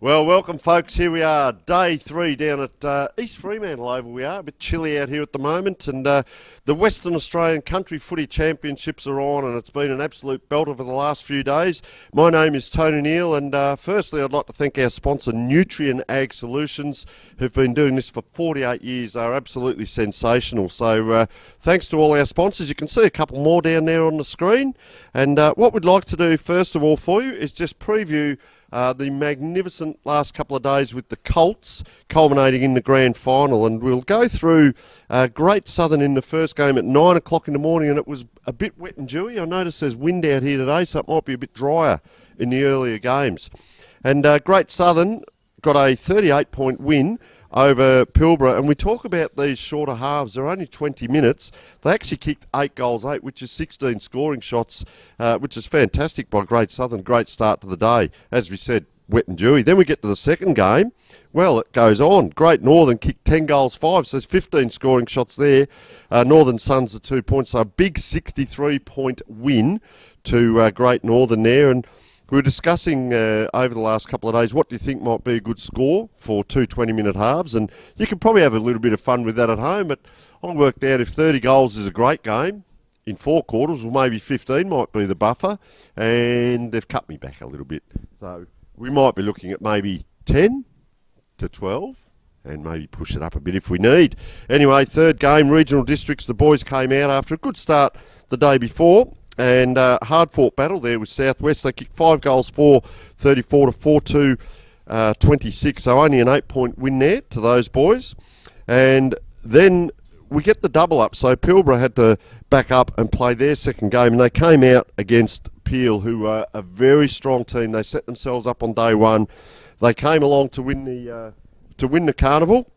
Well, welcome, folks. Here we are, day 3 down at East Fremantle Oval. We are a bit chilly out here at the moment, and the Western Australian Country Footy Championships are on, and it's been an absolute belter for the last few days. My name is Tony Neal, and firstly, I'd like to thank our sponsor, Nutrien Ag Solutions, who've been doing this for 48 years. They're absolutely sensational. So thanks to all our sponsors. You can see a couple more down there on the screen, and what we'd like to do first of all for you is just preview the magnificent last couple of days with the Colts, culminating in the grand final. And we'll go through Great Southern in the first game at 9 o'clock in the morning, and it was a bit wet and dewy. I noticed there's wind out here today, so it might be a bit drier in the earlier games. And Great Southern got a 38-point win over Pilbara, and we talk about these shorter halves. They're only 20 minutes. They actually kicked 8 goals, which is 16 scoring shots, which is fantastic by Great Southern. Great start to the day. As we said, wet and dewy. Then we get to the second game. Well, it goes on. Great Northern kicked 10 goals, 5, so there's 15 scoring shots there. Northern Suns the 2 points, so a big 63-point win to Great Northern there. And we were discussing over the last couple of days, what do you think might be a good score for 2 20-minute halves? And you can probably have a little bit of fun with that at home, but I worked out if 30 goals is a great game in 4 quarters, or maybe 15 might be the buffer, and they've cut me back a little bit. So we might be looking at maybe 10 to 12, and maybe push it up a bit if we need. Anyway, third game, regional districts. The boys came out after a good start the day before, and hard-fought battle there with Southwest. They kicked 5 goals, 4, 34 to 4-2, 26. So only an 8-point win there to those boys. And then we get the double up. So Pilbara had to back up and play their second game, and they came out against Peel, who are a very strong team. They set themselves up on day one. They came along to win the carnival.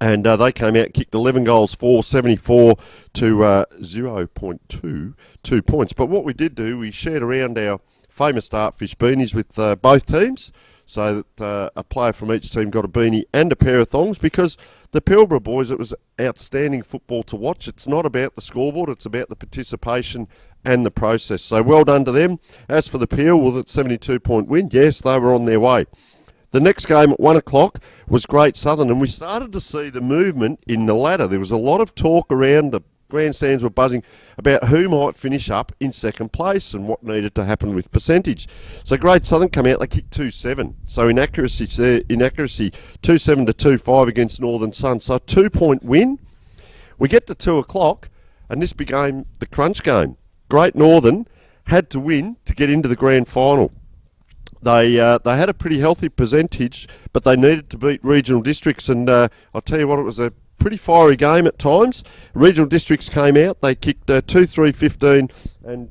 And they came out and kicked 11 goals, 4, 74 to 0.2 points. But what we did do, we shared around our famous Dartfish beanies with both teams, so that a player from each team got a beanie and a pair of thongs, because the Pilbara boys, it was outstanding football to watch. It's not about the scoreboard, it's about the participation and the process. So well done to them. As for the Peel, well, that 72-point win, yes, they were on their way. The next game at 1 o'clock was Great Southern, and we started to see the movement in the ladder. There was a lot of talk around, the grandstands were buzzing about who might finish up in second place and what needed to happen with percentage. So Great Southern come out, they kicked 2-7. So inaccuracy, 2-7 to 2-5 against Northern Sun. So a 2-point win. We get to 2 o'clock, and this became the crunch game. Great Northern had to win to get into the grand final. They had a pretty healthy percentage, but they needed to beat regional districts, and I'll tell you what, it was a pretty fiery game at times. Regional districts came out, they kicked 2-3-15, and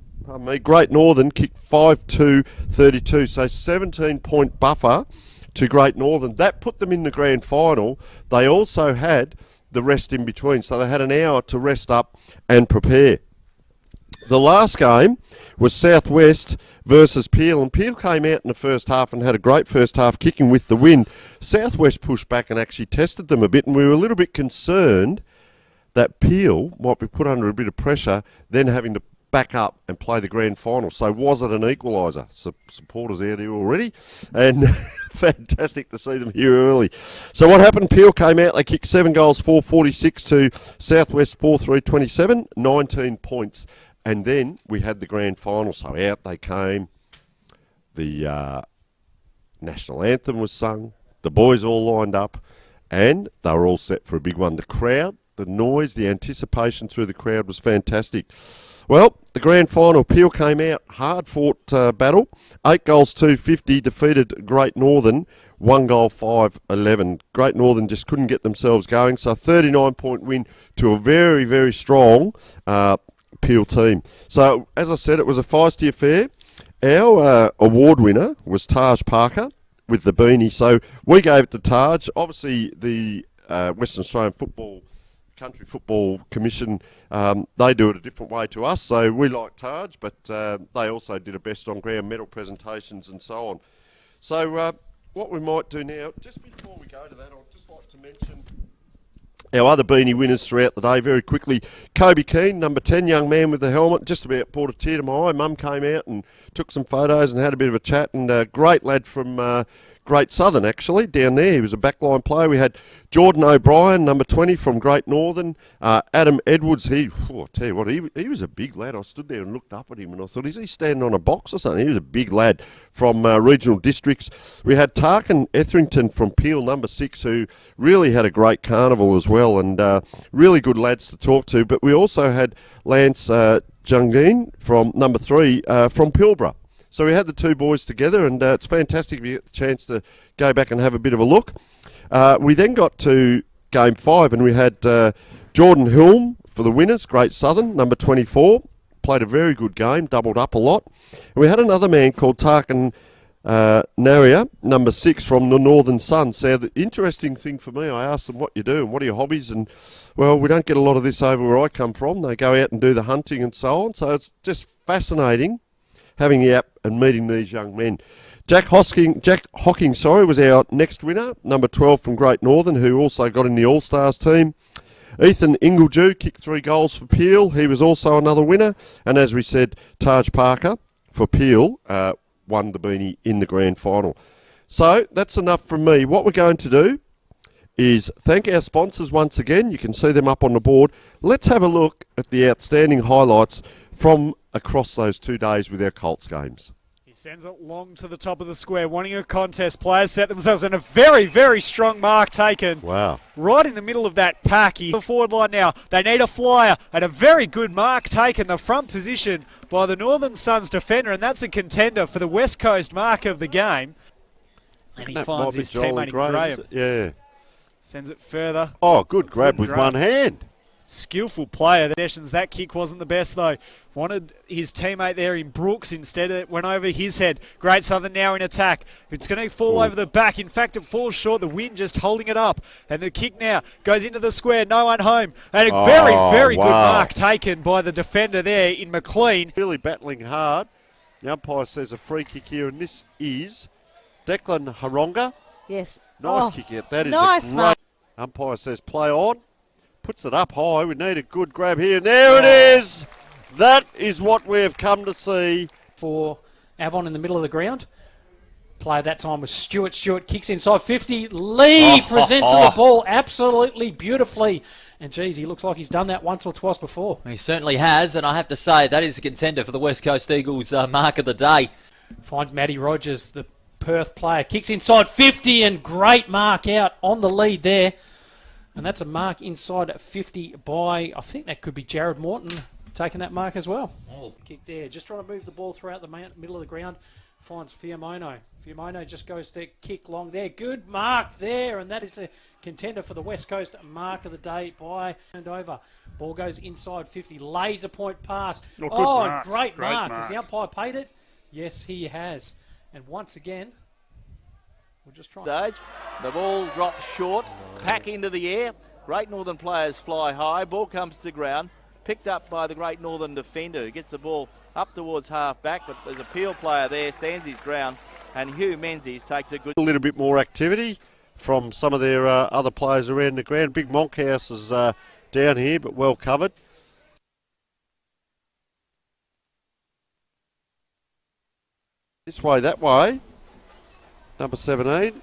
Great Northern kicked 5-2, 32, so 17-point buffer to Great Northern. That put them in the grand final. They also had the rest in between, so they had an hour to rest up and prepare. The last game was Southwest versus Peel, and Peel came out in the first half and had a great first half, kicking with the win. Southwest pushed back and actually tested them a bit, and we were a little bit concerned that Peel might be put under a bit of pressure, then having to back up and play the grand final. So was it an equaliser? Supporters out here already, and fantastic to see them here early. So what happened? Peel came out, they kicked 7 goals, 4, 46 to Southwest 4-3, 27, 19 points. And then we had the grand final, so out they came. The national anthem was sung, the boys all lined up, and they were all set for a big one. The crowd, the noise, the anticipation through the crowd was fantastic. Well, the grand final, Peel came out, hard-fought battle, 8 goals, 250, defeated Great Northern, 1 goal, 5-11. Great Northern just couldn't get themselves going, so a 39-point win to a very, very strong Peel team. So, as I said, it was a feisty affair. Our award winner was Taj Parker with the beanie. So we gave it to Taj. Obviously, the Western Australian Country Football Commission, they do it a different way to us. So we like Taj, but they also did a best on ground medal presentations and so on. So what we might do now, just before we go to that, I'd just like to mention our other beanie winners throughout the day very quickly. Kobe Keane, number 10, young man with the helmet, just about brought a tear to my eye. Mum came out and took some photos and had a bit of a chat, and a great lad from Great Southern, actually, down there. He was a backline player. We had Jordan O'Brien, number 20 from Great Northern. Adam Edwards, I'll tell you what, he was a big lad. I stood there and looked up at him and I thought, is he standing on a box or something? He was a big lad from regional districts. We had Tarkin Etherington from Peel, number 6, who really had a great carnival as well, and really good lads to talk to. But we also had Lance Jungeen from number 3 from Pilbara. So we had the two boys together, and it's fantastic if you get the chance to go back and have a bit of a look. We then got to Game 5, and we had Jordan Hulme for the winners, Great Southern, number 24. Played a very good game, doubled up a lot. And we had another man called Tarkin Naria, number 6 from the Northern Sun. So the interesting thing for me, I asked them what you do and what are your hobbies, and well, we don't get a lot of this over where I come from. They go out and do the hunting and so on. So it's just fascinating having the app and meeting these young men. Jack Hocking, was our next winner, number 12 from Great Northern, who also got in the All-Stars team. Ethan Ingledew kicked 3 goals for Peel. He was also another winner. And as we said, Taj Parker for Peel won the beanie in the grand final. So that's enough from me. What we're going to do is thank our sponsors once again. You can see them up on the board. Let's have a look at the outstanding highlights from across those 2 days with our Colts games. He sends it long to the top of the square, wanting a contest. Players set themselves in a very, very strong mark taken. Wow. Right in the middle of that pack. He's the forward line now. They need a flyer and a very good mark taken. The front position by the Northern Suns defender, and that's a contender for the West Coast mark of the game. And he finds his teammate Graham. Yeah. Sends it further. Oh, good grab with one hand. Skillful player. That kick wasn't the best though. Wanted his teammate there in Brooks. Instead it went over his head. Great Southern now in attack. It's going to fall over the back. In fact, it falls short. The wind just holding it up. And the kick now goes into the square. No one home. And a very, very good mark taken by the defender there in McLean. Really battling hard. The umpire says a free kick here, and this is Declan Haronga. Yes. Nice kick out. That is nice, a great. mate. Umpire says play on. Puts it up high. We need a good grab here. And there it is. That is what we have come to see. For Avon in the middle of the ground. Play that time was Stewart. Stewart kicks inside 50. Lee presents the ball absolutely beautifully. And geez, he looks like he's done that once or twice before. He certainly has, and I have to say that is a contender for the West Coast Eagles mark of the day. Finds Matty Rogers, the Perth player. Kicks inside 50 and great mark out on the lead there. And that's a mark inside 50 by, I think that could be Jared Morton taking that mark as well. Oh. Kick there. Just trying to move the ball throughout the middle of the ground. Finds Fiamono. Fiamono just goes to kick long there. Good mark there. And that is a contender for the West Coast mark of the day by and over. Ball goes inside 50. Laser point pass. Mark. Great mark. Has the umpire paid it? Yes, he has. And once again, we'll just try. Stage. The ball drops short, pack into the air. Great Northern players fly high. Ball comes to the ground, picked up by the Great Northern defender who gets the ball up towards half back, but there's a Peel player there, stands his ground, and Hugh Menzies takes a good... A little bit more activity from some of their other players around the ground. Big Monkhouse is down here, but well covered. This way, that way. Number 17.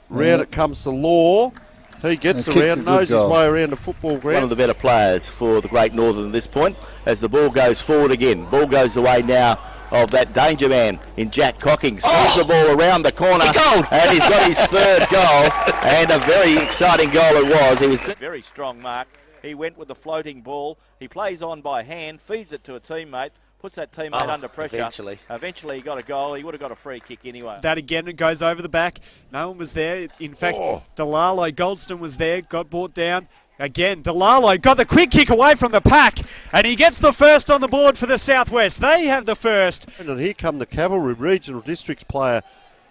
Round it comes to Law. He gets around, knows his way around the football ground. One of the better players for the Great Northern at this point as the ball goes forward again. Ball goes the way now of that danger man in Jack Cocking. Spins the ball around the corner and he's got his third goal, and a very exciting goal it was. It was a very strong mark. He went with the floating ball. He plays on by hand, feeds it to a teammate. Puts that teammate under pressure. Eventually he got a goal. He would have got a free kick anyway. That again, it goes over the back. No one was there. In fact, Delalo Goldston was there, got brought down. Again, Delalo got the quick kick away from the pack, and he gets the first on the board for the Southwest. They have the first. And here come the Cavalry Regional Districts player.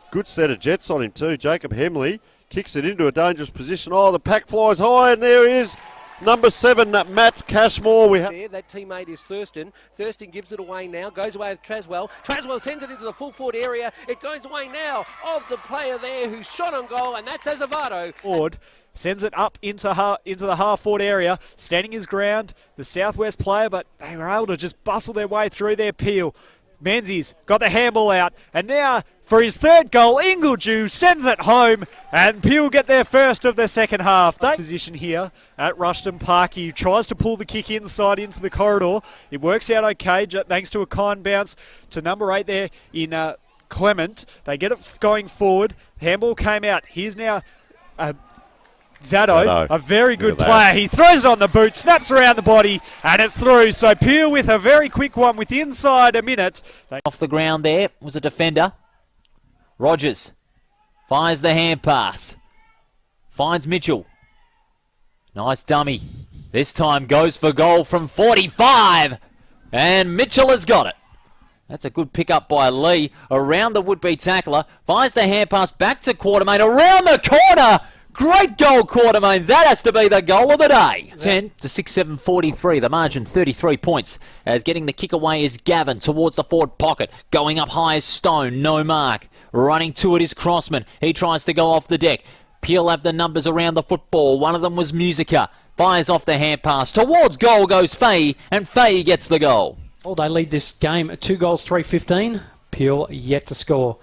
Good set of jets on him too. Jacob Hemley kicks it into a dangerous position. Oh, the pack flies high, and there he is. Number 7, Matt Cashmore. That teammate is Thurston. Thurston gives it away now. Goes away with Traswell. Traswell sends it into the full forward area. It goes away now of the player there who shot on goal, and that's Azevedo. Forward sends it up into the half-forward area, standing his ground. The Southwest player, but they were able to just bustle their way through their Peel. Menzies got the handball out, and now for his third goal, Ingledew sends it home, and Peel get their first of the second half. That position here at Rushton Park, he tries to pull the kick inside into the corridor. It works out okay, thanks to a kind bounce to number 8 there in Clement. They get it going forward. The handball came out. Here's now Zaddo, a very good player. He throws it on the boot, snaps around the body, and it's through. So Peel with a very quick one with inside a minute. Off the ground there was a defender. Rogers fires the hand pass. Finds Mitchell. Nice dummy. This time goes for goal from 45. And Mitchell has got it. That's a good pick-up by Lee. Around the would-be tackler. Fires the hand pass back to Quartermain. Around the corner. Great goal, Quartermain. That has to be the goal of the day. 10 to 6-7, 43. The margin, 33 points. As getting the kick away is Gavin towards the forward pocket. Going up high is Stone. No mark. Running to it is Crossman. He tries to go off the deck. Peel have the numbers around the football. One of them was Musica. Fires off the hand pass. Towards goal goes Fahey, and Fahey gets the goal. Oh, they lead this game 2 goals, 3-15. Peel yet to score.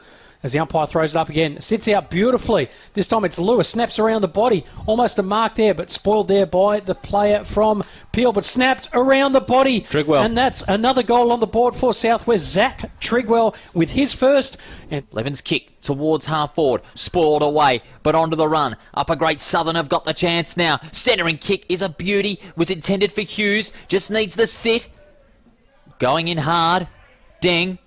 As the umpire throws it up again, sits out beautifully. This time it's Lewis, snaps around the body. Almost a mark there, but spoiled there by the player from Peel, but snapped around the body. Trigwell. And that's another goal on the board for Southwest. Zach Trigwell with his first. And Levin's kick towards half forward, spoiled away, but onto the run. Upper Great Southern have got the chance now. Centering kick is a beauty, was intended for Hughes, just needs the sit. Going in hard. Deng.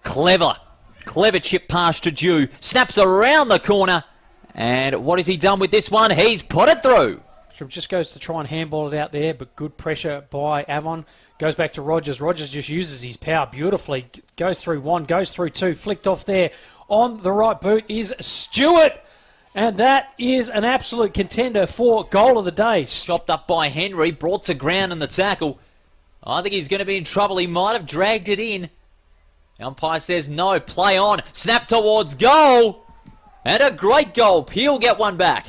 Clever chip pass to Dew. Snaps around the corner. And what has he done with this one? He's put it through. just goes to try and handball it out there, but good pressure by Avon. Goes back to Rogers. Rogers just uses his power beautifully. Goes through 1, goes through 2. Flicked off there. On the right boot is Stewart. And that is an absolute contender for goal of the day. Chopped up by Henry. Brought to ground in the tackle. I think he's going to be in trouble. He might have dragged it in. The umpire says no. Play on. Snap towards goal. And a great goal. Peel get one back.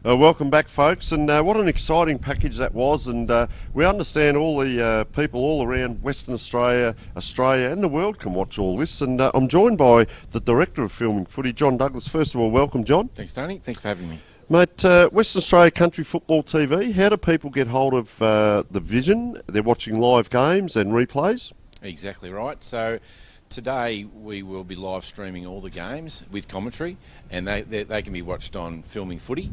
Welcome back, folks, and what an exciting package that was, and we understand all the people all around Western Australia, and the world can watch all this, and I'm joined by the Director of Filming Footy, John Douglas. First of all, welcome, John. Thanks, Tony. Thanks for having me. Mate, Western Australia Country Football TV, how do people get hold of the vision? They're watching live games and replays? Exactly right. So today we will be live streaming all the games with commentary, and they can be watched on Filming Footy.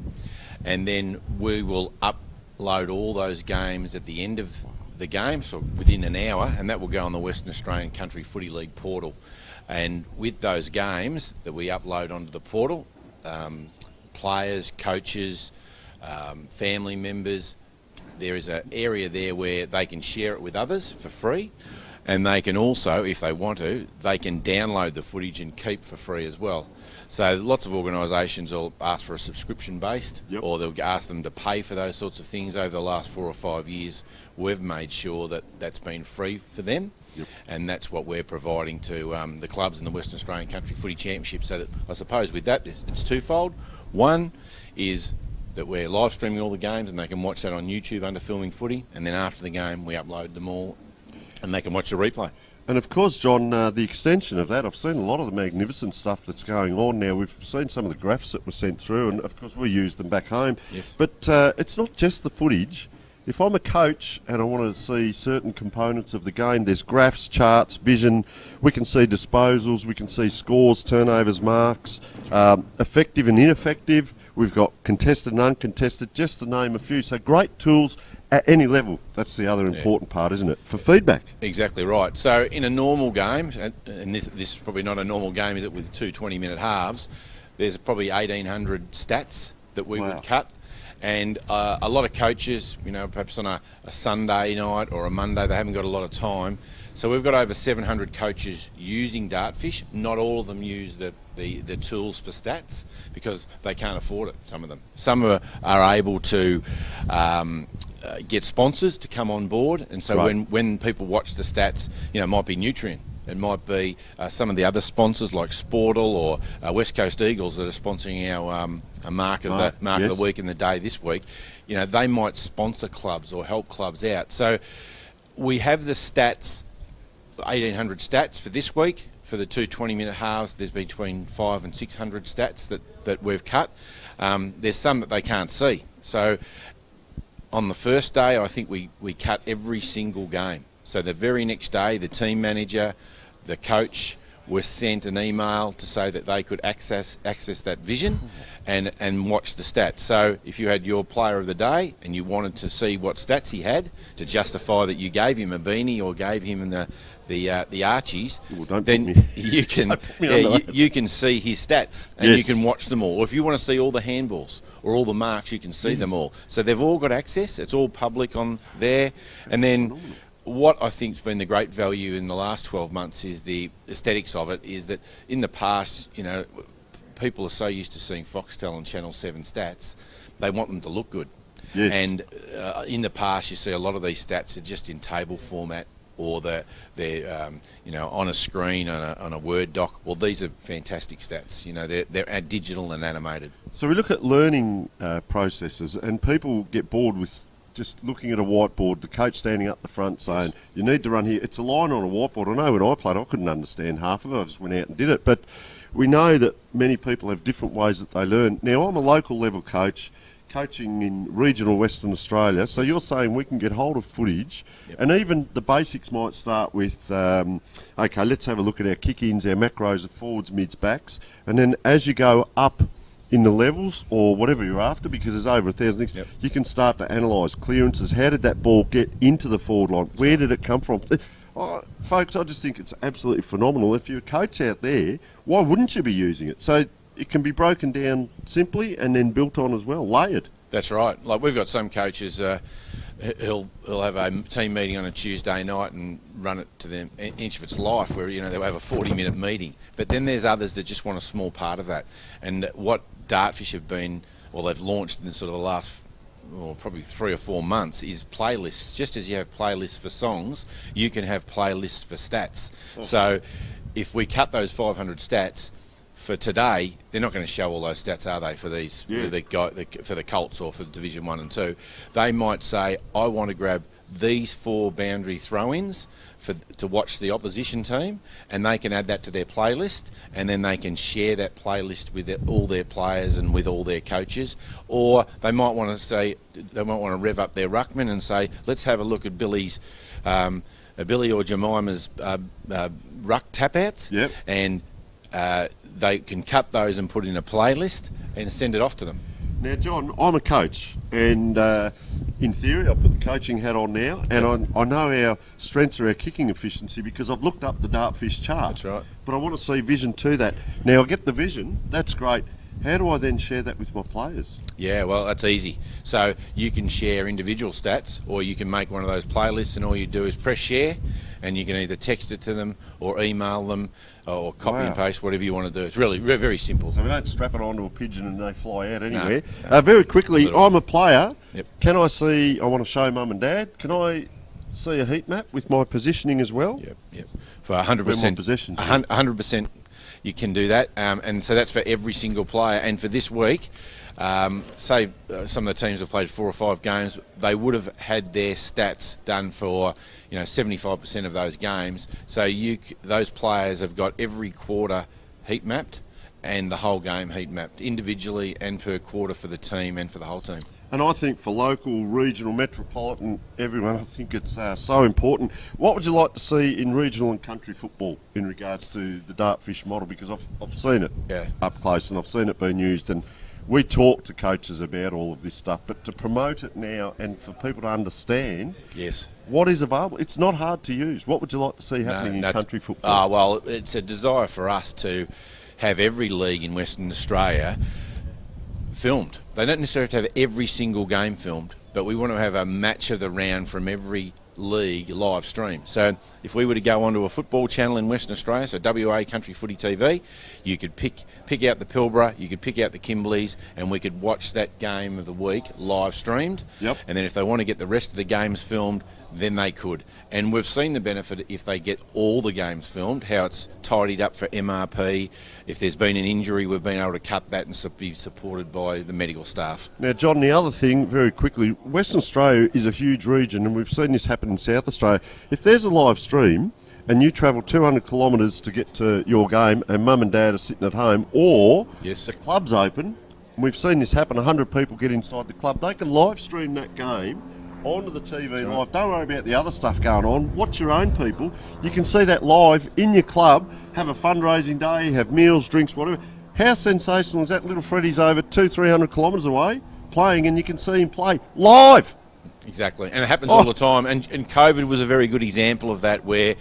And then we will upload all those games at the end of the game, so within an hour, and that will go on the Western Australian Country Footy League portal. And with those games that we upload onto the portal, players, coaches, family members, there is an area there where they can share it with others for free. And they can also, if they want to, they can download the footage and keep for free as well. So lots of organisations will ask for a subscription based, or they'll ask them to pay for those sorts of things. Over the last 4 or 5 years, we've made sure that that's been free for them. And that's what we're providing to the clubs in the Western Australian Country Footy Championship. So that, I suppose with that, it's twofold. One is that we're live streaming all the games and they can watch that on YouTube under Filming Footy, and then after the game we upload them all and they can watch the replay. And of course, John, the extension of that, I've seen a lot of the magnificent stuff that's going on now. We've seen some of the graphs that were sent through, and of course we use them back home. Yes. But it's not just the footage. If I'm a coach and I want to see certain components of the game, there's graphs, charts, vision. We can see disposals, we can see scores, turnovers, marks, effective and ineffective. We've got contested and uncontested, just to name a few. So great tools at any level. That's the other important part, isn't it? For feedback. Exactly right. So in a normal game, and this is probably not a normal game, is it, with two 20-minute halves, there's probably 1,800 stats that we would cut. And a lot of coaches, perhaps on a Sunday night or a Monday, they haven't got a lot of time. So we've got over 700 coaches using Dartfish. Not all of them use the tools for stats because they can't afford it, some of them. Some are able to get sponsors to come on board. And so when people watch the stats, it might be Nutrien. It might be some of the other sponsors like Sportal or West Coast Eagles that are sponsoring our mark of the week and the day this week. They might sponsor clubs or help clubs out. So we have the stats, 1,800 stats for this week. For the two 20-minute halves, there's between 500 and 600 stats that we've cut. There's some that they can't see. So on the first day, I think we cut every single game. So the very next day, the team manager, the coach were sent an email to say that they could access that vision and watch the stats. So if you had your player of the day and you wanted to see what stats he had to justify that you gave him a beanie or gave him the Archies, then you can you can see his stats and you can watch them all. Or if you want to see all the handballs or all the marks, you can see them all. So they've all got access. It's all public on there. And then what I think's been the great value in the last 12 months is the aesthetics of it, is that in the past, people are so used to seeing Foxtel and Channel 7 stats, they want them to look good. Yes. And in the past, you see a lot of these stats are just in table format or they're on a screen on a Word doc. Well, these are fantastic stats. They're digital and animated. So we look at learning processes, and people get bored with just looking at a whiteboard, the coach standing up the front saying, you need to run here. It's a line on a whiteboard. I know when I played, I couldn't understand half of it. I just went out and did it. But we know that many people have different ways that they learn. Now, I'm a local level coach, coaching in regional Western Australia. So you're saying we can get hold of footage, and even the basics might start with, okay, let's have a look at our kick-ins, our macros of forwards, mids, backs. And then as you go up in the levels or whatever you're after, because there's over 1,000 things, you can start to analyse clearances. How did that ball get into the forward line? Where did it come from? Folks, I just think it's absolutely phenomenal. If you're a coach out there, why wouldn't you be using it? So it can be broken down simply and then built on as well, layered. That's right. Like we've got some coaches, he'll have a team meeting on a Tuesday night and run it to them inch of its life, where they'll have a 40-minute meeting. But then there's others that just want a small part of that. And what Dartfish have been, they've launched in sort of the last probably 3 or 4 months, is playlists. Just as you have playlists for songs, you can have playlists for stats. So if we cut those 500 stats for today, they're not going to show all those stats, are they, for these for the Colts or for Division 1 and 2? They might say, I want to grab these 4 boundary throw-ins to watch the opposition team, and they can add that to their playlist, and then they can share that playlist with all their players and with all their coaches. Or they might want to rev up their ruckman and say, let's have a look at Billy or Jemima's ruck tap-outs, and they can cut those and put in a playlist and send it off to them. Now, John, I'm a coach, and in theory, I put the coaching hat on now, and I know our strengths are our kicking efficiency because I've looked up the Dartfish chart. That's right. But I want to see vision to that. Now, I get the vision, that's great. How do I then share that with my players? Yeah, well, that's easy. So you can share individual stats, or you can make one of those playlists, and all you do is press share, and you can either text it to them or email them or copy and paste, whatever you want to do. It's really very, very simple. So we don't strap it onto a pigeon and they fly out anywhere. No. Very quickly, I'm a player. Can I see, I want to show mum and dad, can I see a heat map with my positioning as well? Yep. For 100%. Possession. 100%. You can do that, and so that's for every single player. And for this week, say some of the teams have played 4 or 5 games, they would have had their stats done for 75% of those games. So those players have got every quarter heat mapped and the whole game heat mapped individually and per quarter for the team and for the whole team. And I think for local, regional, metropolitan, everyone, I think it's so important. What would you like to see in regional and country football in regards to the Dartfish model? Because I've seen it up close and I've seen it being used. And we talk to coaches about all of this stuff, but to promote it now and for people to understand Yes. what is available, it's not hard to use. What would you like to see happening in country football? Well, it's a desire for us to have every league in Western Australia filmed. They don't necessarily have to have every single game filmed, but we want to have a match of the round from every league live stream. So if we were to go onto a football channel in Western Australia, so WA Country Footy TV, you could pick out the Pilbara, you could pick out the Kimberleys, and we could watch that game of the week live streamed. Yep. And then if they want to get the rest of the games filmed, then they could. And we've seen the benefit if they get all the games filmed, how it's tidied up for MRP. If there's been an injury, we've been able to cut that and be supported by the medical staff. Now, John, the other thing, very quickly, Western Australia is a huge region, and we've seen this happen in South Australia. If there's a live stream and you travel 200 kilometres to get to your game and mum and dad are sitting at home, or Yes. the club's open, and we've seen this happen, 100 people get inside the club, they can live stream that game onto the TV live. Don't worry about the other stuff going on. Watch your own people. You can see that live in your club, have a fundraising day, have meals, drinks, whatever. How sensational is that? Little Freddie's over 200-300 kilometres away playing, and you can see him play live. Exactly, and it happens all the time. And COVID was a very good example of that, where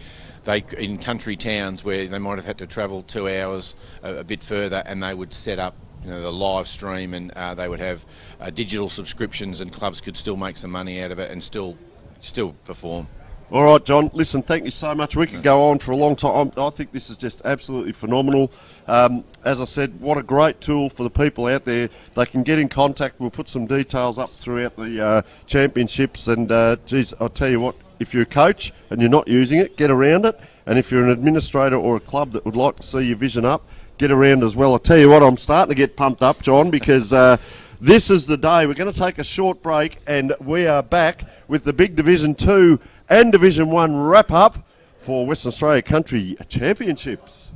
they, in country towns where they might have had to travel 2 hours a bit further, and they would set up the live stream, and they would have digital subscriptions, and clubs could still make some money out of it and still perform. All right, John, listen, thank you so much. We could go on for a long time. I think this is just absolutely phenomenal. As I said, what a great tool for the people out there. They can get in contact. We'll put some details up throughout the championships. And, geez, I'll tell you what, if you're a coach and you're not using it, get around it. And if you're an administrator or a club that would like to see your vision up, get around as well. I'll tell you what, I'm starting to get pumped up, John, because this is the day. We're going to take a short break, and we are back with the big Division 2 and Division 1 wrap-up for Western Australia Country Championships.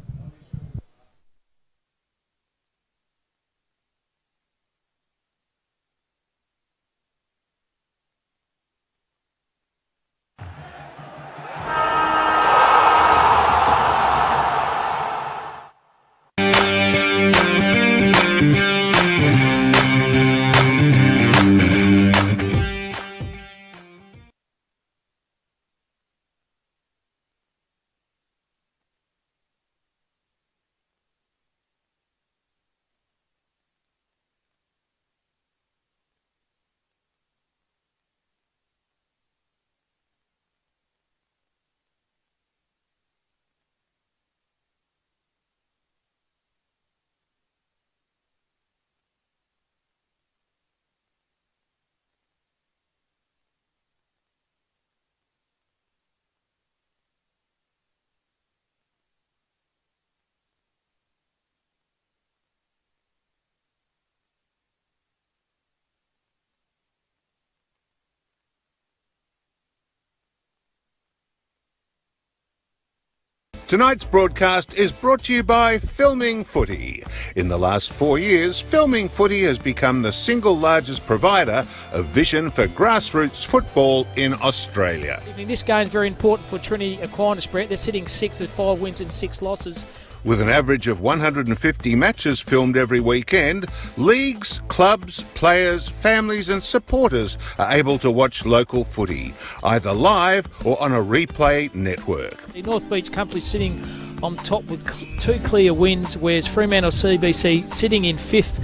Tonight's broadcast is brought to you by Filming Footy. In the last 4 years, Filming Footy has become the single largest provider of vision for grassroots football in Australia. This game is very important for Trinity Aquinas, Brett. They're sitting 6th with 5 wins and 6 losses. With an average of 150 matches filmed every weekend, leagues, clubs, players, families and supporters are able to watch local footy, either live or on a replay network. The North Beach Company sitting on top with 2 clear wins, whereas Fremantle CBC sitting in 5th.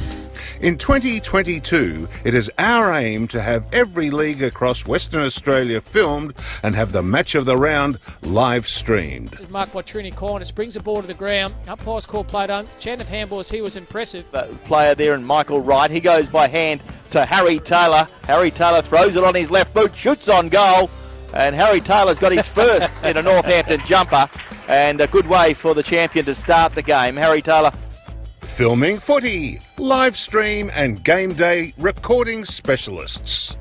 In 2022, it is our aim to have every league across Western Australia filmed and have the match of the round live streamed. This is marked by Trinity Aquinas, brings the ball to the ground. Umpires call play done. Chan of handballs, he was impressive. Player there and Michael Wright, he goes by hand to Harry Taylor. Harry Taylor throws it on his left boot, shoots on goal, and Harry Taylor's got his first in a Northampton jumper, and a good way for the champion to start the game. Harry Taylor. Filming Footy, live stream and game day recording specialists.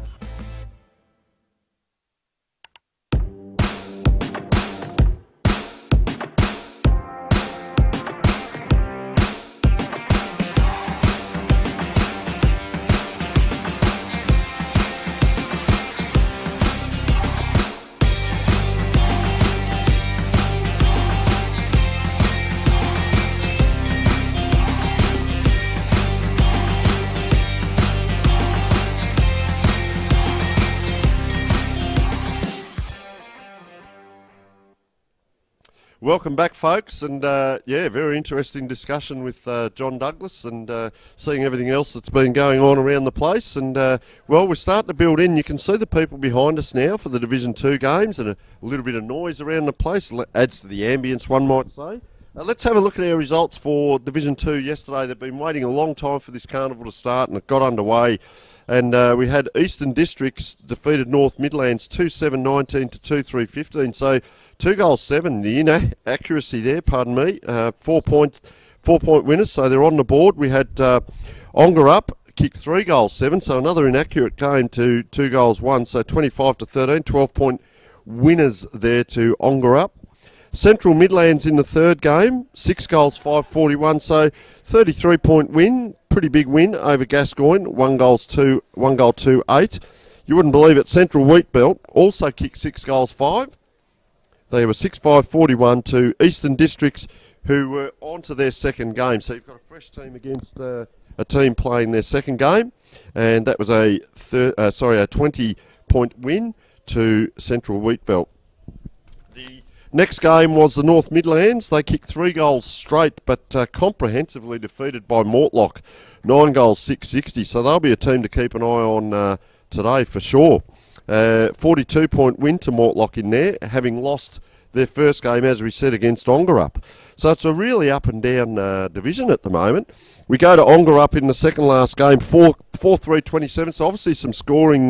Welcome back, folks, and very interesting discussion with John Douglas and seeing everything else that's been going on around the place. And we're starting to build in. You can see the people behind us now for the Division 2 games, and a little bit of noise around the place adds to the ambience, one might say. Let's have a look at our results for Division 2 yesterday. They've been waiting a long time for this carnival to start, and it got underway. And we had Eastern Districts defeated North Midlands 2-7-19 to 2-3-15. So 2-7. The inaccuracy there, pardon me. 4 point winners, so they're on the board. We had Ongerup kicked 3-7, so another inaccurate game to 2-1. So 25 to 13, 12-point winners there to Ongerup. Central Midlands in the third game, 6-5-41, so 33-point win, pretty big win over Gascoyne, 1-2-8. You wouldn't believe it, Central Wheatbelt also kicked 6-5. They were 6-5-41 to Eastern Districts, who were on to their second game. So you've got a fresh team against a team playing their second game, and that was a 20-point win to Central Wheatbelt. The next game was the North Midlands. They kicked 3 goals straight, but comprehensively defeated by Mortlock, 9-6-60. So they'll be a team to keep an eye on today for sure. 42-point win to Mortlock in there, having lost their first game, as we said, against Ongerup. So it's a really up and down division at the moment. We go to Ongerup in the second last game, 4-3-27. So obviously some scoring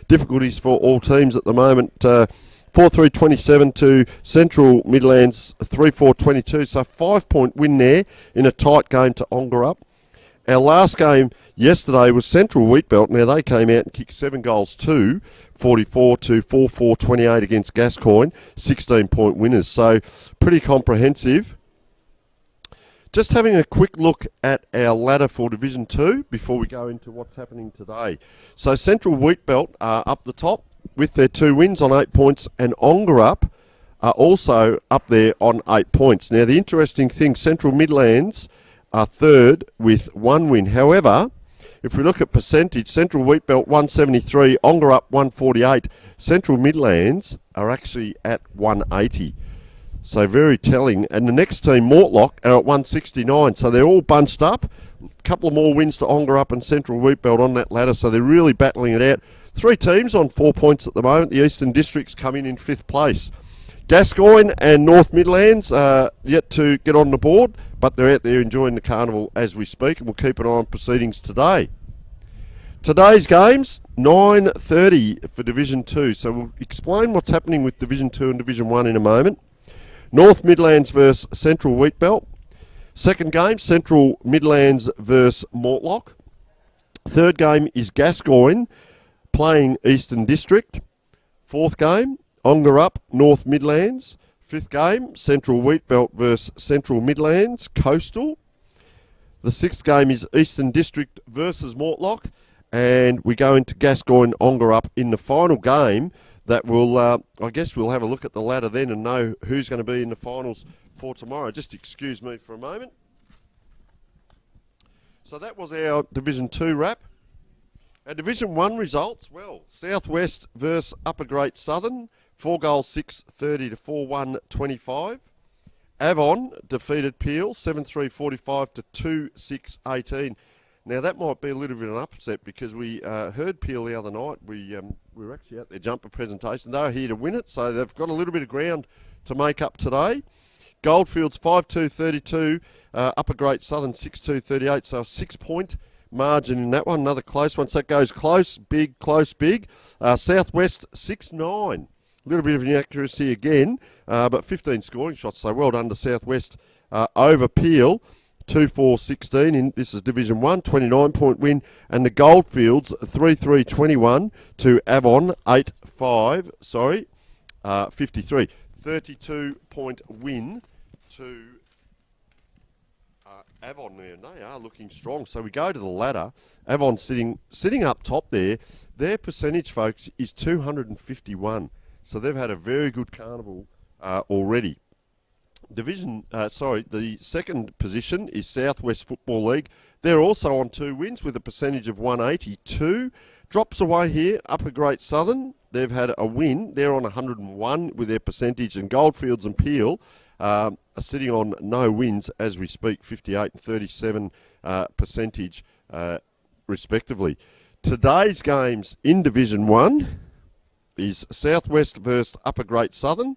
difficulties for all teams at the moment. 4-3-27 to Central Midlands, 3-4-22. So 5-point win there in a tight game to Ongerup. Our last game yesterday was Central Wheatbelt. Now they came out and kicked 7 goals too, 44 to 4-4-28 against Gascoyne, 16-point winners. So pretty comprehensive. Just having a quick look at our ladder for Division 2 before we go into what's happening today. So Central Wheatbelt are up the top with their 2 wins on 8 points, and Ongerup are also up there on 8 points. Now, the interesting thing, Central Midlands are third with 1 win. However, if we look at percentage, Central Wheatbelt 173, Ongerup 148. Central Midlands are actually at 180. So very telling. And the next team, Mortlock, are at 169. So they're all bunched up. A couple of more wins to Ongerup and Central Wheatbelt on that ladder. So they're really battling it out. 3 teams on 4 points at the moment. The Eastern Districts come in 5th place. Gascoyne and North Midlands are yet to get on the board, but they're out there enjoying the carnival as we speak, and we'll keep an eye on proceedings today. Today's games, 9:30 for Division 2. So we'll explain what's happening with Division 2 and Division 1 in a moment. North Midlands versus Central Wheatbelt. Second game, Central Midlands versus Mortlock. Third game is Gascoyne playing Eastern District. Fourth game, Ongerup, North Midlands. Fifth game, Central Wheatbelt versus Central Midlands, Coastal. The sixth game is Eastern District versus Mortlock. And we go into Gascoyne, Ongerup in the final game. That will, I guess we'll have a look at the ladder then and know who's going to be in the finals for tomorrow. Just excuse me for a moment. So that was our Division 2 wrap. Our Division 1 results, well, Southwest versus Upper Great Southern, 4-6-30 to 4-1-25. Avon defeated Peel, 7-3-45 to 2-6-18. Now, that might be a little bit of an upset because we heard Peel the other night. We were actually at their jumper presentation. They were here to win it, so they've got a little bit of ground to make up today. Goldfields 5-2-32, Upper Great Southern 6-2-38, so a 6-point margin in that one. Another close one, so it goes close, big, close, big. Southwest 6-9. A little bit of inaccuracy again, but 15 scoring shots, so well done to Southwest over Peel. 2-4-16 this is Division 1, 29-point win, and the Goldfields 3-3-21 to Avon 53, 32-point win to Avon there, and they are looking strong. So we go to the ladder. Avon sitting up top there. Their percentage, folks, is 251. So they've had a very good carnival already. The second position is Southwest Football League. They're also on 2 wins with a percentage of 182. Drops away here, Upper Great Southern. They've had a win. They're on 101 with their percentage, and Goldfields and Peel are sitting on no wins as we speak, 58 and 37 percentage respectively. Today's games in Division 1 is Southwest versus Upper Great Southern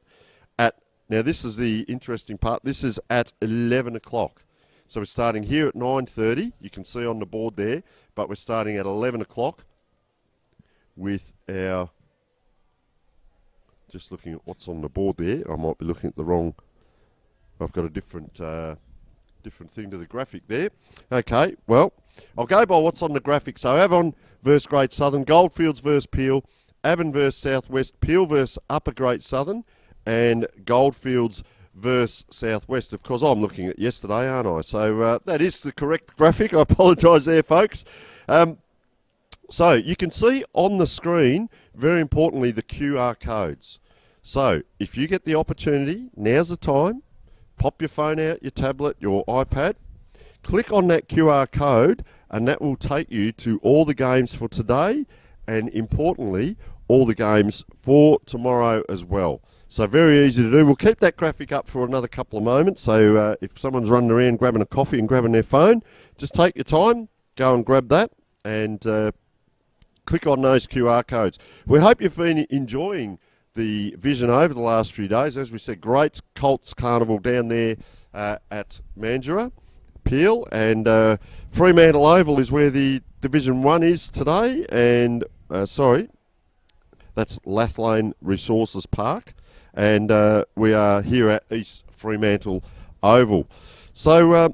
now this is the interesting part, this is at 11 o'clock. So we're starting here at 9:30, you can see on the board there, but we're starting at 11 o'clock with our, just looking at what's on the board there, I might be looking at the wrong, I've got a different thing to the graphic there. Okay, well, I'll go by what's on the graphic. So Avon versus Great Southern, Goldfields versus Peel, Avon versus Southwest, Peel versus Upper Great Southern, and Goldfields versus Southwest. Of course, I'm looking at yesterday, aren't I? So that is the correct graphic. I apologise there, folks. So you can see on the screen, very importantly, the QR codes. So if you get the opportunity, now's the time. Pop your phone out, your tablet, your iPad. Click on that QR code, and that will take you to all the games for today, and importantly, all the games for tomorrow as well. So very easy to do. We'll keep that graphic up for another couple of moments. So if someone's running around grabbing a coffee and grabbing their phone, just take your time, go and grab that, and click on those QR codes. We hope you've been enjoying the vision over the last few days. As we said, great Colts Carnival down there at Mandurah, Peel, and Fremantle Oval is where the Division 1 is today, and that's Lathlane Resources Park, and we are here at East Fremantle Oval. So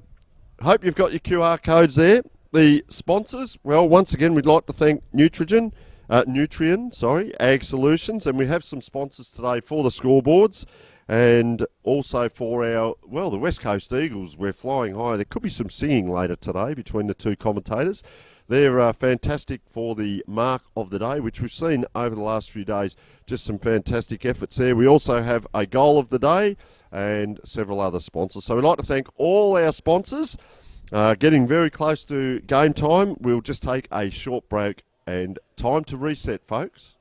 hope you've got your QR codes there. The sponsors, well, once again, we'd like to thank Nutrien, Ag Solutions, and we have some sponsors today for the scoreboards and also for our, well, the West Coast Eagles. We're flying high. There could be some singing later today between the two commentators. They're fantastic for the mark of the day, which we've seen over the last few days. Just some fantastic efforts there. We also have a goal of the day and several other sponsors. So we'd like to thank all our sponsors. Getting very close to game time. We'll just take a short break and time to reset, folks.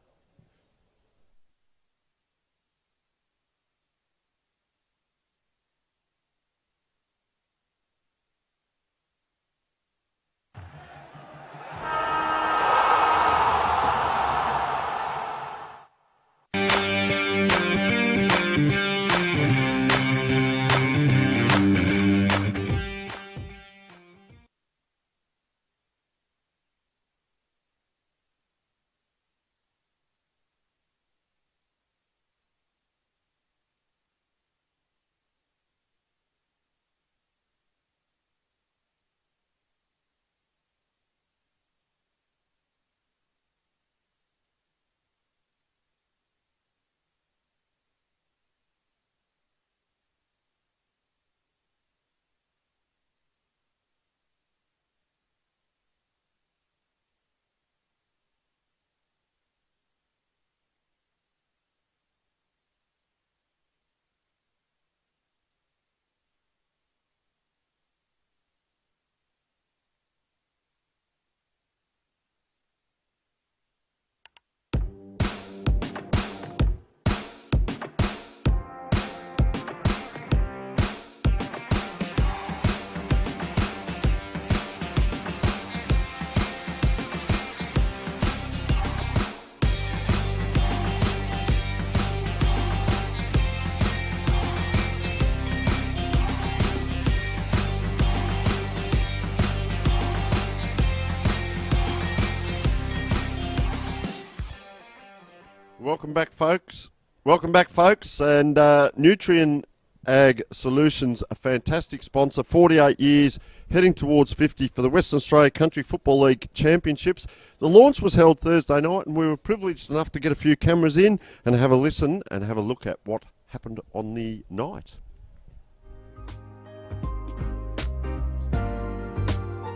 Welcome back, folks. And Nutrien Ag Solutions, a fantastic sponsor, 48 years, heading towards 50 for the Western Australia Country Football League Championships. The launch was held Thursday night, and we were privileged enough to get a few cameras in and have a listen and have a look at what happened on the night.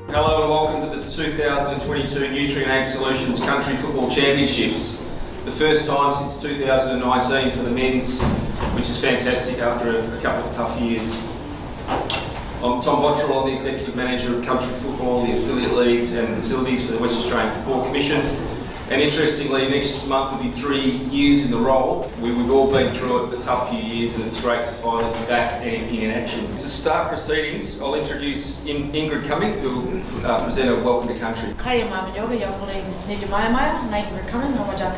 Hello and welcome to the 2022 Nutrien Ag Solutions Country Football Championships. The first time since 2019 for the men's, which is fantastic after a couple of tough years. I'm Tom Bottrell, I'm the Executive Manager of Country Football, the affiliate leagues and facilities for the West Australian Football Commission. And interestingly, next month will be 3 years in the role. We've all been through it, the tough few years, and it's great to finally be back and in action. To start proceedings, I'll introduce Ingrid Cumming, who will present a Welcome to Country. Kaya mama yoga yakuling niji maya maya naik rekaman ngawajak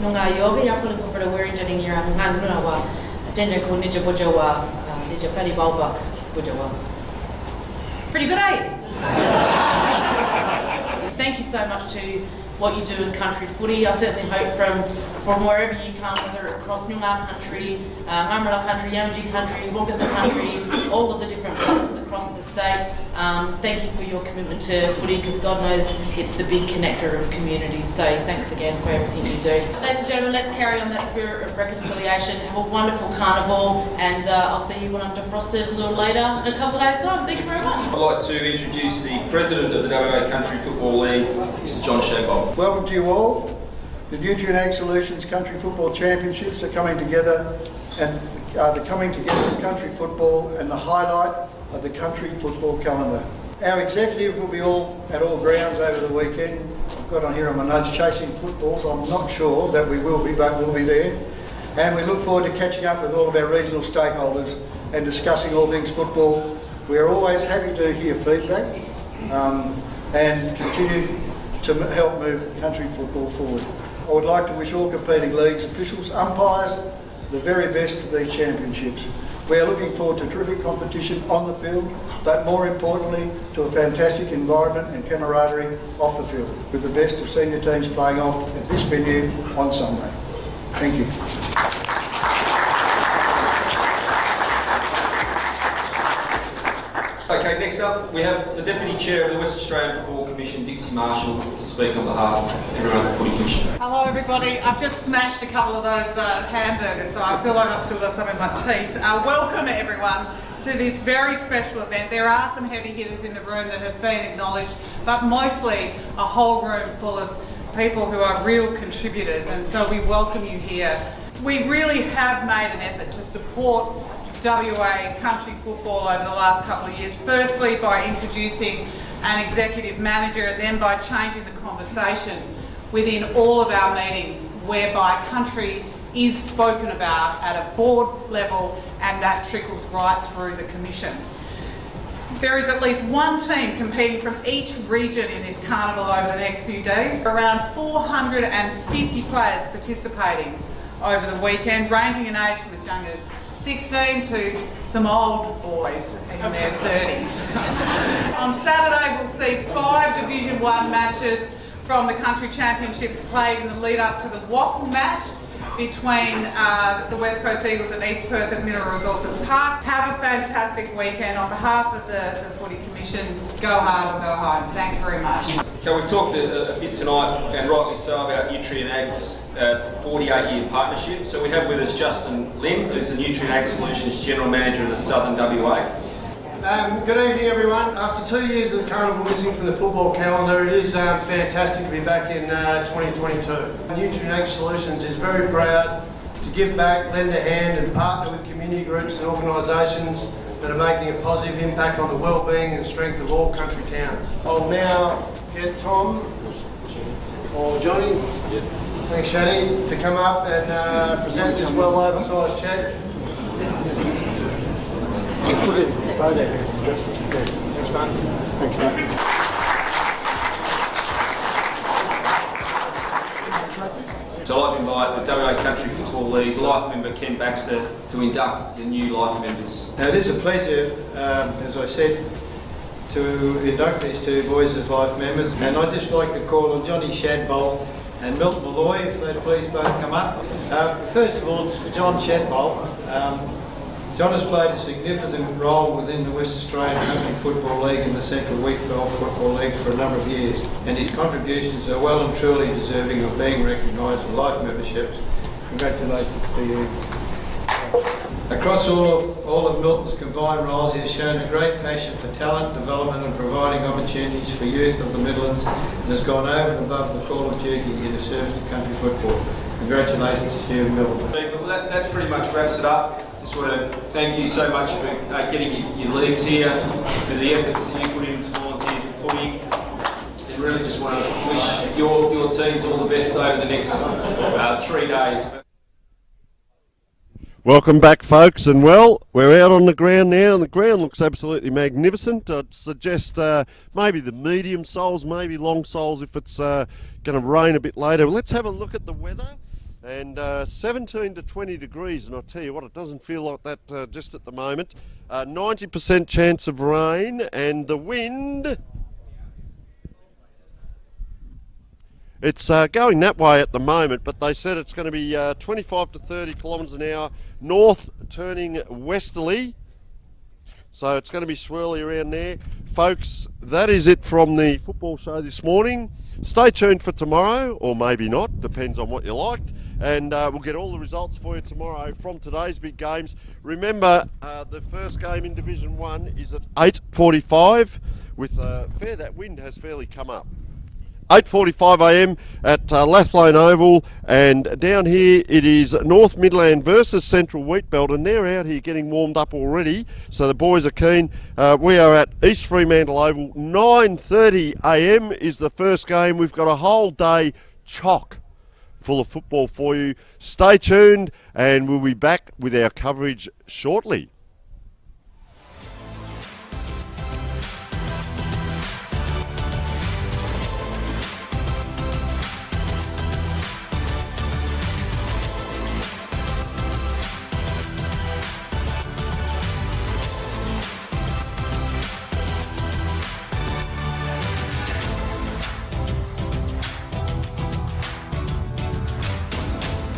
nunga yoga yakuling kumpara wearing jadi ngira ngan nuna wa agenda ko niji bojawa niji fali balbak bojawa. Pretty good, eh? Thank you so much to what you do in country footy. I certainly hope from wherever you come, whether across Noongar country, Murrumbidgee country, Yamatji country, Wongatha country, all of the different places across the state. Thank you for your commitment to footy, because God knows it's the big connector of communities. So thanks again for everything you do. Ladies and gentlemen, let's carry on that spirit of reconciliation. Have a wonderful carnival, and I'll see you when I'm defrosted a little later in a couple of days' time. Thank you very much. I'd like to introduce the President of the WA Country Football League, Mr John Shadbolt. Welcome to you all. The Nutrient Ag Solutions Country Football Championships are coming together, and the coming together of country football and the highlight of the country football calendar. Our executive will be all at all grounds over the weekend. I've got on here on my notes, chasing footballs. I'm not sure that we will be, but we'll be there. And we look forward to catching up with all of our regional stakeholders and discussing all things football. We are always happy to hear feedback and continue to help move country football forward. I would like to wish all competing leagues, officials, umpires, the very best for these championships. We are looking forward to terrific competition on the field, but more importantly, to a fantastic environment and camaraderie off the field, with the best of senior teams playing off at this venue on Sunday. Thank you. Okay, next up we have the Deputy Chair of the West Australian Football Commission, Dixie Marshall, to speak on behalf of everyone at the Footy Commission. Hello everybody, I've just smashed a couple of those hamburgers, so I feel like I've still got some in my teeth. Welcome everyone to this very special event. There are some heavy hitters in the room that have been acknowledged, but mostly a whole room full of people who are real contributors, and so we welcome you here. We really have made an effort to support WA country football over the last couple of years, firstly by introducing an executive manager, and then by changing the conversation within all of our meetings, whereby country is spoken about at a board level, and that trickles right through the commission. There is at least one team competing from each region in this carnival over the next few days. Around 450 players participating over the weekend, ranging in age from as young as 16 to some old boys in their 30s. On Saturday we'll see 5 Division 1 matches from the Country Championships played in the lead up to the waffle match between the West Coast Eagles and East Perth at Mineral Resources Park. Have a fantastic weekend. On behalf of the Footy Commission, go hard or go home. Thanks very much. Okay, we talked a bit tonight, and rightly so, about Nutrient Ag's 48-year partnership. So we have with us Justin Lim, who's the Nutrient Ag Solutions General Manager of the Southern WA. Good evening everyone. After 2 years of the carnival missing from the football calendar, it is fantastic to be back in 2022. Nutrient Ag Solutions is very proud to give back, lend a hand and partner with community groups and organisations that are making a positive impact on the well-being and strength of all country towns. I'll now get Tom or Johnny, thanks Shani, to come up and present this well-oversized cheque. Put it in the photo. Thanks, mate. Thanks, mate. So I'd like to invite the WA Country Football League Life member Ken Baxter to induct the new Life members. Now it is a pleasure, as I said, to induct these two boys as Life members, and I'd just like to call on Johnny Shadbolt and Milton Malloy, if they'd please both come up. First of all, John Shadbolt. John has played a significant role within the West Australian Country Football League and the Central Wheatbelt Football League for a number of years, and his contributions are well and truly deserving of being recognised with life memberships. Congratulations to you. Across all of Milton's combined roles, he has shown a great passion for talent development and providing opportunities for youth of the Midlands, and has gone over and above the call of duty in the service of country football. Congratulations to you, Milton. Well, that pretty much wraps it up. Just want to thank you so much for getting your leagues here, for the efforts that you put in to volunteer for footy. really just want to wish your teams all the best over the next 3 days. Welcome back, folks, and well, we're out on the ground now, and the ground looks absolutely magnificent. I'd suggest maybe the medium soles, maybe long soles if it's going to rain a bit later. Let's have a look at the weather, and 17 to 20 degrees, and I'll tell you what, it doesn't feel like that just at the moment. 90% chance of rain, and the wind... It's going that way at the moment, but they said it's going to be 25 to 30 kilometres an hour, north turning westerly. So it's going to be swirly around there. Folks, that is it from the football show this morning. Stay tuned for tomorrow, or maybe not, depends on what you liked. And we'll get all the results for you tomorrow from today's big games. Remember, the first game in Division 1 is at 8:45 with that wind has fairly come up. 8:45 a.m. at Lathlane Oval, and down here it is North Midland versus Central Wheatbelt, and they're out here getting warmed up already, so the boys are keen. We are at East Fremantle Oval. 9:30 a.m. is the first game. We've got a whole day chock full of football for you. Stay tuned, and we'll be back with our coverage shortly.